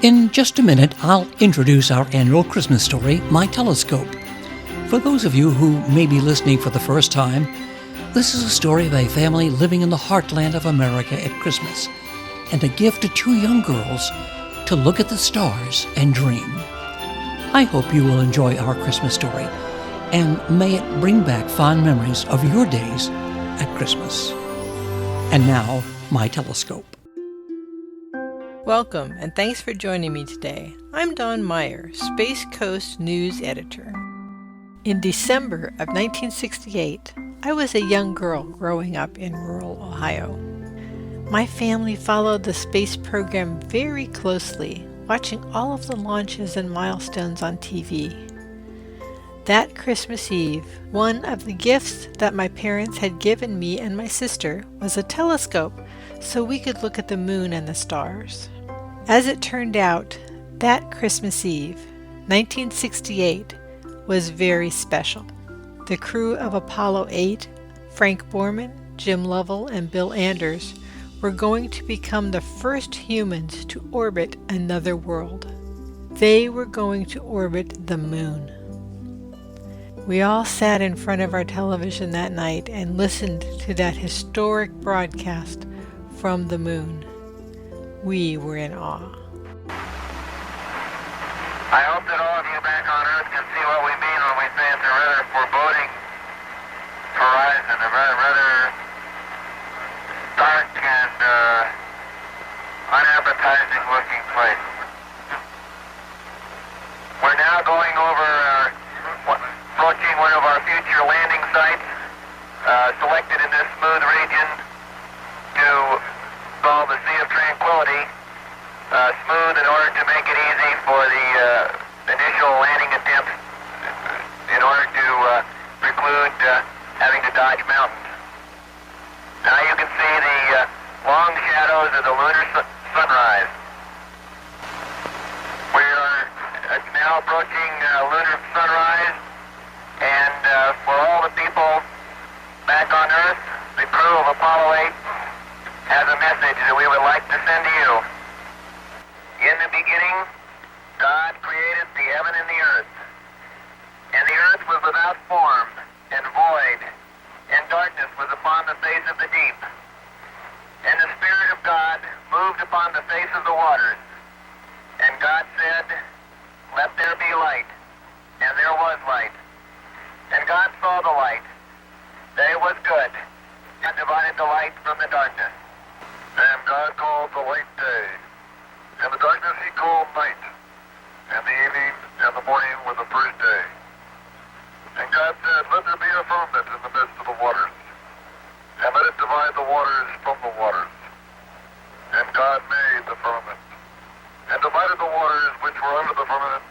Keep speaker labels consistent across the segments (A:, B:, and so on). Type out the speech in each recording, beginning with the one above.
A: In just a minute, I'll introduce our annual Christmas story, My Telescope. For those of you who may be listening for the first time, this is a story of a family living in the heartland of America at Christmas, and a gift to two young girls to look at the stars and dream. I hope you will enjoy our Christmas story, and may it bring back fond memories of your days at Christmas. And now, My Telescope.
B: Welcome, and thanks for joining me today. I'm Dawn Meyer, Space Coast News Editor. In December of 1968, I was a young girl growing up in rural Ohio. My family followed the space program very closely, watching all of the launches and milestones on TV. That Christmas Eve, one of the gifts that my parents had given me and my sister was a telescope so we could look at the moon and the stars. As it turned out, that Christmas Eve, 1968, was very special. The crew of Apollo 8, Frank Borman, Jim Lovell, and Bill Anders, were going to become the first humans to orbit another world. They were going to orbit the moon. We all sat in front of our television that night and listened to that historic broadcast from the moon. We were in awe.
C: I hope that all of you back on Earth can see what we mean when we say it's a rather foreboding horizon, a rather dark and unappetizing looking place. We're now going over approaching one of our future landing sites, selected in this smooth region to call the Sea of Tranquility, smooth in order to make it easy for the initial landing attempt, in order to preclude having to dodge mountains. Now you can see the long shadows of the lunar sunrise. We are now approaching lunar sunrise, and for all the people back on Earth, the crew of Apollo 8 has a message that we would like to send to you. In the beginning, God created the heaven and the earth. And the earth was without form and void, and darkness was upon the face of the deep. And the Spirit of God moved upon the face of the waters. And God said, "Let there be light." And there was light. And God saw the light, that it was good, and divided the light from the darkness. And God called the light day, and the darkness he called night, and the evening and the morning were the first day. And God said, "Let there be a firmament in the midst of the waters, and let it divide the waters from the waters." And God made the firmament, and divided the waters which were under the firmament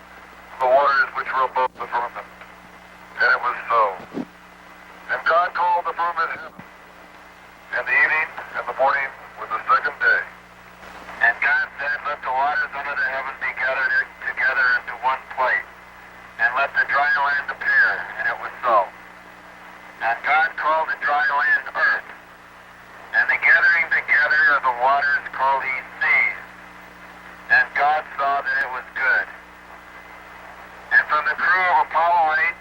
C: from the waters which were above the firmament. And it was so. And God called the firmament heaven, and the evening and the morning were the second day. And God said, "Let the waters under the heaven be gathered together into one place, and let the dry land appear." And it was so. And God called the dry land earth, and the gathering together of the waters called he seas. And God saw that it was good. And from the crew of Apollo 8,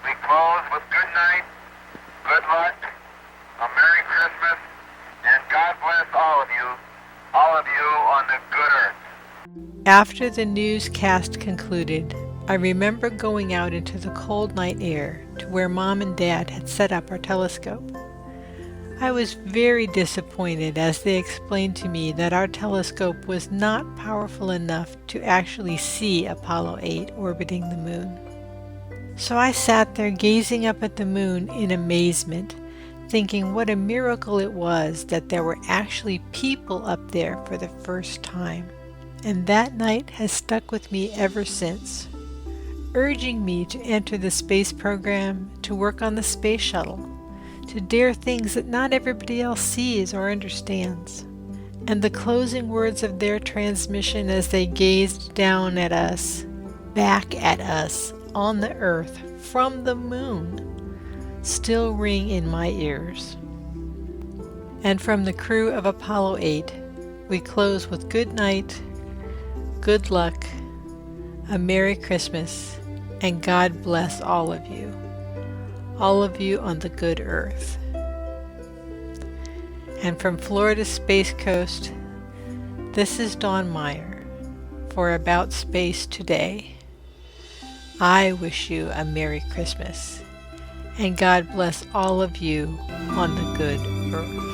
C: we close with good night, good luck, a Merry Christmas, and God bless all of you on the good earth.
B: After the newscast concluded, I remember going out into the cold night air to where Mom and Dad had set up our telescope. I was very disappointed as they explained to me that our telescope was not powerful enough to actually see Apollo 8 orbiting the moon. So I sat there gazing up at the moon in amazement, thinking what a miracle it was that there were actually people up there for the first time. And that night has stuck with me ever since, urging me to enter the space program, to work on the space shuttle, to dare things that not everybody else sees or understands. And the closing words of their transmission as they gazed down at us, back at us, on the Earth, from the moon, still ring in my ears. And from the crew of Apollo 8, we close with good night, good luck, a Merry Christmas, and God bless all of you on the good earth. And from Florida's Space Coast, this is Dawn Meyer for About Space Today. I wish you a Merry Christmas, and God bless all of you on the good earth.